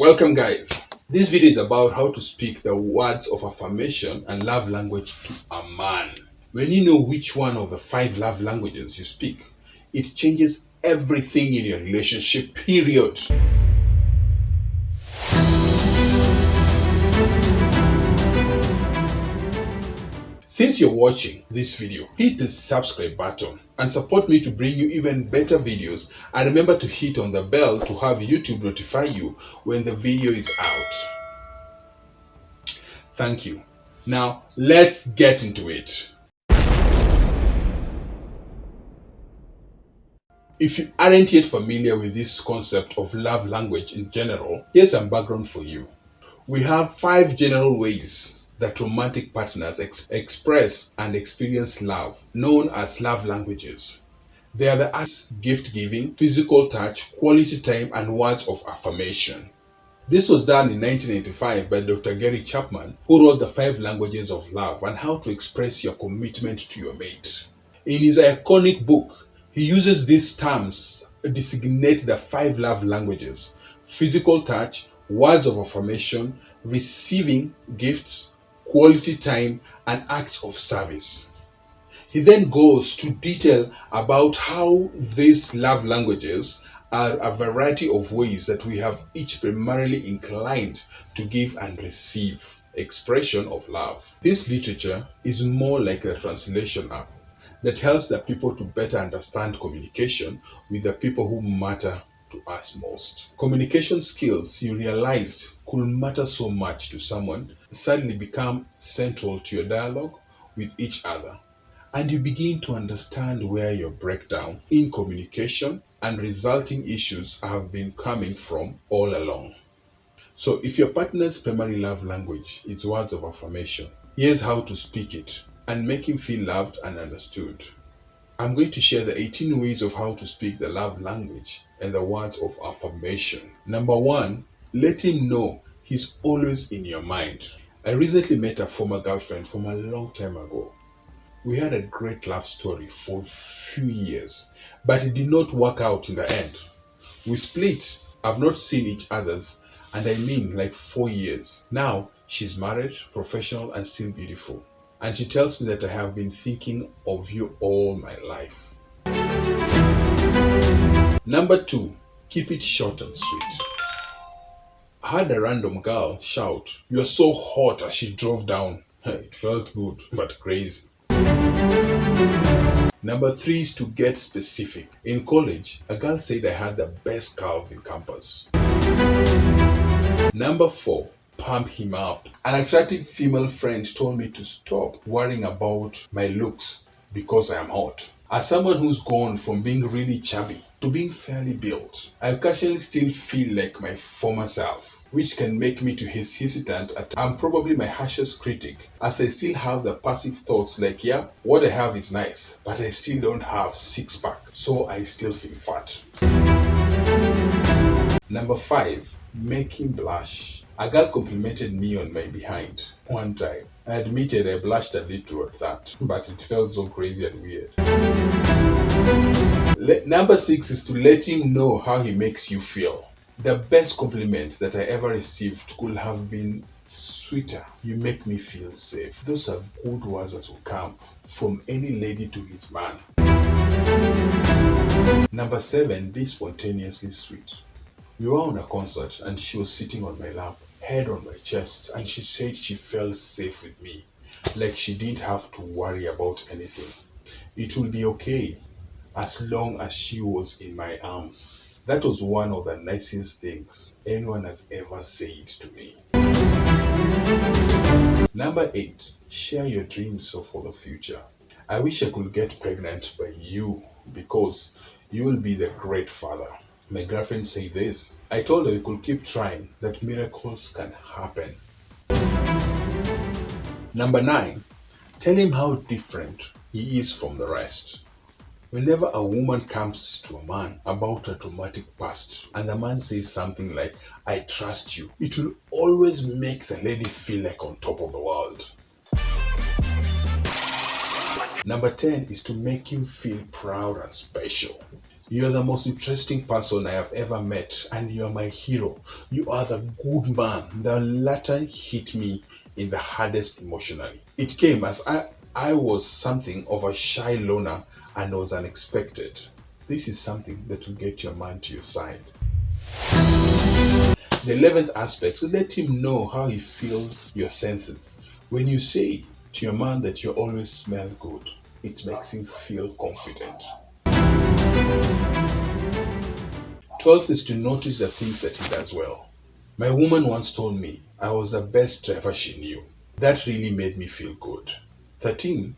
Welcome guys. This video is about how to speak the words of affirmation and love language to a man. When you know which one of the 5 love languages you speak, it changes everything in your relationship, period. Since you're watching this video, hit the subscribe button and support me to bring you even better videos, and remember to hit on the bell to have YouTube notify you when the video is out. Thank you. Now let's get into it. If you aren't yet familiar with this concept of love language in general, here's some background for you. We have 5 general ways that romantic partners express and experience love, known as love languages. They are the acts, gift giving, physical touch, quality time, and words of affirmation. This was done in 1985 by Dr. Gary Chapman, who wrote the 5 languages of love and how to express your commitment to your mate. In his iconic book, he uses these terms to designate the 5 love languages: physical touch, words of affirmation, receiving gifts, quality time, and acts of service. He then goes to detail about how these love languages are a variety of ways that we have each primarily inclined to give and receive expression of love. This literature is more like a translation app that helps the people to better understand communication with the people who matter to us most. Communication skills you realized could matter so much to someone suddenly become central to your dialogue with each other, and you begin to understand where your breakdown in communication and resulting issues have been coming from all along. So if your partner's primary love language is words of affirmation, here's how to speak it and make him feel loved and understood. I'm going to share the 18 ways of how to speak the love language and the words of affirmation. Number 1, let him know he's always in your mind. I recently met a former girlfriend from a long time ago. We had a great love story for a few years, but it did not work out in the end. We split. I've not seen each other's, and I mean like 4 years. Now she's married, professional, and still beautiful. And she tells me that I have been thinking of you all my life. Number 2, keep it short and sweet. I had a random girl shout, "You're so hot," as she drove down. It felt good, but crazy. Number 3 is to get specific. In college, a girl said I had the best curve in campus. Number 4, pump him up. An attractive female friend told me to stop worrying about my looks because I am hot. As someone who's gone from being really chubby to being fairly built, I occasionally still feel like my former self, which can make me hesitant. I'm probably my harshest critic, as I still have the passive thoughts like, yeah, what I have is nice, but I still don't have 6-pack, so I still feel fat. Number 5, make him blush. A girl complimented me on my behind one time. I admitted I blushed a little at that, but it felt so crazy and weird. Number 6 is to let him know how he makes you feel. The best compliment that I ever received could have been, "Sweeter, you make me feel safe." Those are good words that will come from any lady to his man. Number 7, be spontaneously sweet. We were on a concert and she was sitting on my lap, head on my chest, and she said she felt safe with me, like she didn't have to worry about anything. It will be okay as long as she was in my arms. That was one of the nicest things anyone has ever said to me. Number 8, share your dreams for the future. I wish I could get pregnant by you because you will be the great father. My girlfriend said this. I told her we could keep trying, that miracles can happen. Number 9, tell him how different he is from the rest. Whenever a woman comes to a man about a traumatic past and the man says something like, "I trust you," it will always make the lady feel like on top of the world. Number 10 is to make him feel proud and special. You're the most interesting person I have ever met, and you're my hero. You are the good man. The latter hit me in the hardest emotionally. It came as I was something of a shy loner and was unexpected. This is something that will get your man to your side. The 11th aspect, so let him know how you feel your senses. When you say to your man that you always smell good, it makes him feel confident. 12th is to notice the things that he does well. My woman once told me I was the best driver she knew. That really made me feel good. 13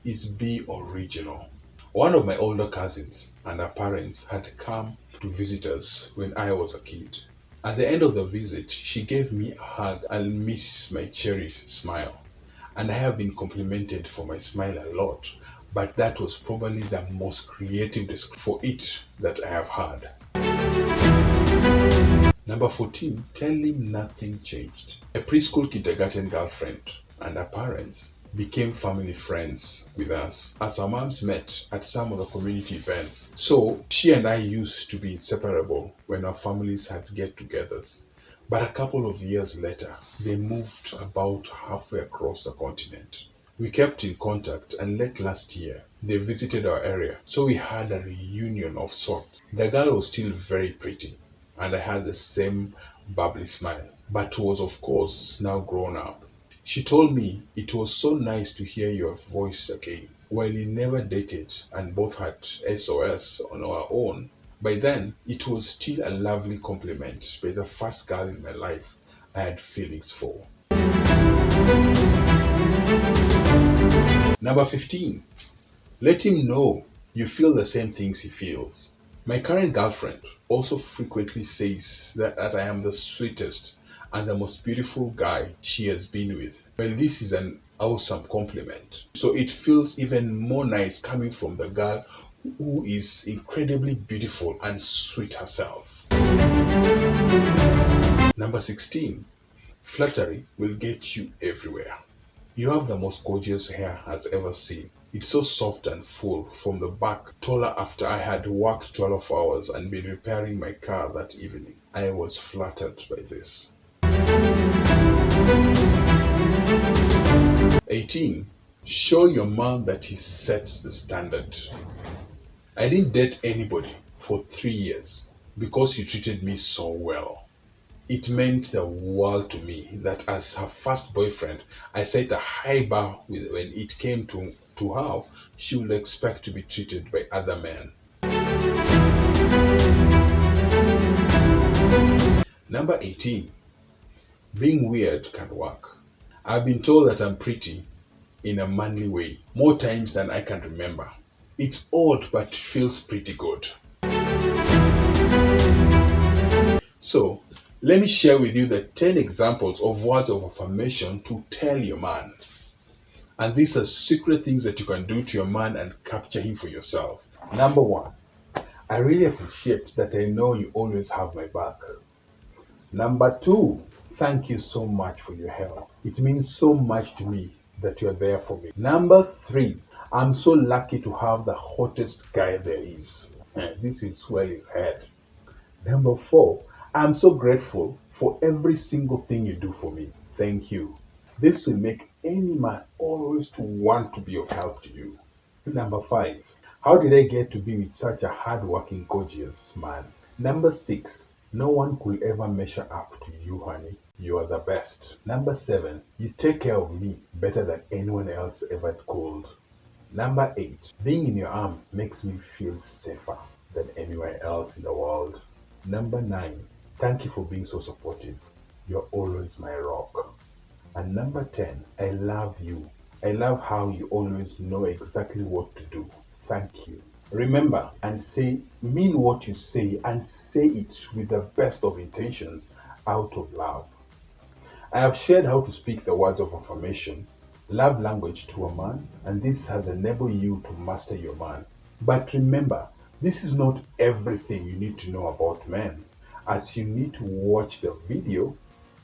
is be original. One of my older cousins and her parents had come to visit us when I was a kid. At the end of the visit, she gave me a hug and miss my cherished smile. And I have been complimented for my smile a lot, but that was probably the most creative description for it that I have had. Number 14, tell him nothing changed. A preschool kindergarten girlfriend and her parents became family friends with us as our moms met at some of the community events. So she and I used to be inseparable when our families had get togethers. But a couple of years later, they moved about halfway across the continent. We kept in contact, and late last year, they visited our area, so we had a reunion of sorts. The girl was still very pretty, and I had the same bubbly smile, but was of course now grown up. She told me it was so nice to hear your voice again. While we never dated and both had SOS on our own, by then it was still a lovely compliment by the first girl in my life I had feelings for. Number 15, let him know you feel the same things he feels. My current girlfriend also frequently says that I am the sweetest and the most beautiful guy she has been with. Well, this is an awesome compliment. So it feels even more nice coming from the girl who is incredibly beautiful and sweet herself. Number 16, flattery will get you everywhere. You have the most gorgeous hair has ever seen. It's so soft and full from the back, taller after I had worked 12 hours and been repairing my car that evening. I was flattered by this. 18. Show your man that he sets the standard. I didn't date anybody for 3 years because he treated me so well. It meant the world to me that as her first boyfriend, I set a high bar when it came to how she would expect to be treated by other men. Number 18, being weird can work. I've been told that I'm pretty in a manly way more times than I can remember. It's odd, but it feels pretty good. So, let me share with you the 10 examples of words of affirmation to tell your man. And these are secret things that you can do to your man and capture him for yourself. Number 1, I really appreciate that I know you always have my back. Number 2, thank you so much for your help. It means so much to me that you're there for me. Number 3, I'm so lucky to have the hottest guy there is. This is swell his head. Number 4, I'm so grateful for every single thing you do for me. Thank you. This will make any man always to want to be of help to you. Number 5, how did I get to be with such a hardworking, gorgeous man? Number 6, no one could ever measure up to you, honey. You are the best. Number 7, you take care of me better than anyone else ever could. Number 8, being in your arm makes me feel safer than anywhere else in the world. Number 9, thank you for being so supportive. You're always my rock. And number 10, I love you. I love how you always know exactly what to do. Thank you. Remember and mean what you say and say it with the best of intentions out of love. I have shared how to speak the words of affirmation, love language to a man, and this has enabled you to master your man. But remember, this is not everything you need to know about men, as you need to watch the video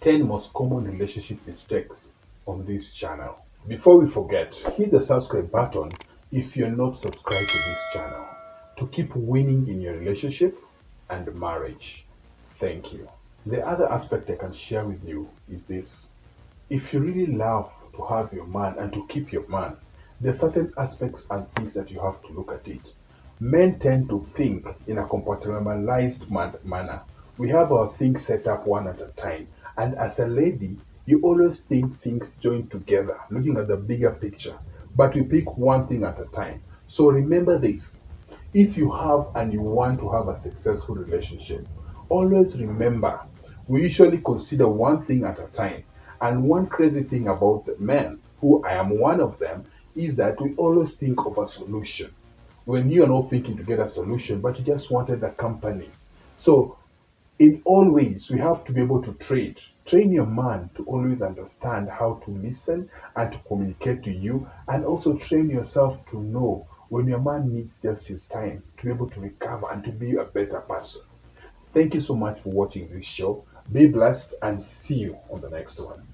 10 most common relationship mistakes on this channel. Before we forget, hit the subscribe button if you're not subscribed to this channel. to keep winning in your relationship and marriage. Thank you. The other aspect I can share with you is this. If you really love to have your man and to keep your man, there are certain aspects and things that you have to look at it. Men tend to think in a compartmentalized manner. We have our things set up one at a time. And as a lady, you always think things join together, looking at the bigger picture. But we pick one thing at a time. So remember this. If you have and you want to have a successful relationship, always remember we usually consider one thing at a time. And one crazy thing about the men, who I am one of them, is that we always think of a solution. When you are not thinking to get a solution, but you just wanted a company. So in all ways, we have to be able to trade. Train your man to always understand how to listen and to communicate to you, and also train yourself to know when your man needs just his time to be able to recover and to be a better person. Thank you so much for watching this show. Be blessed and see you on the next one.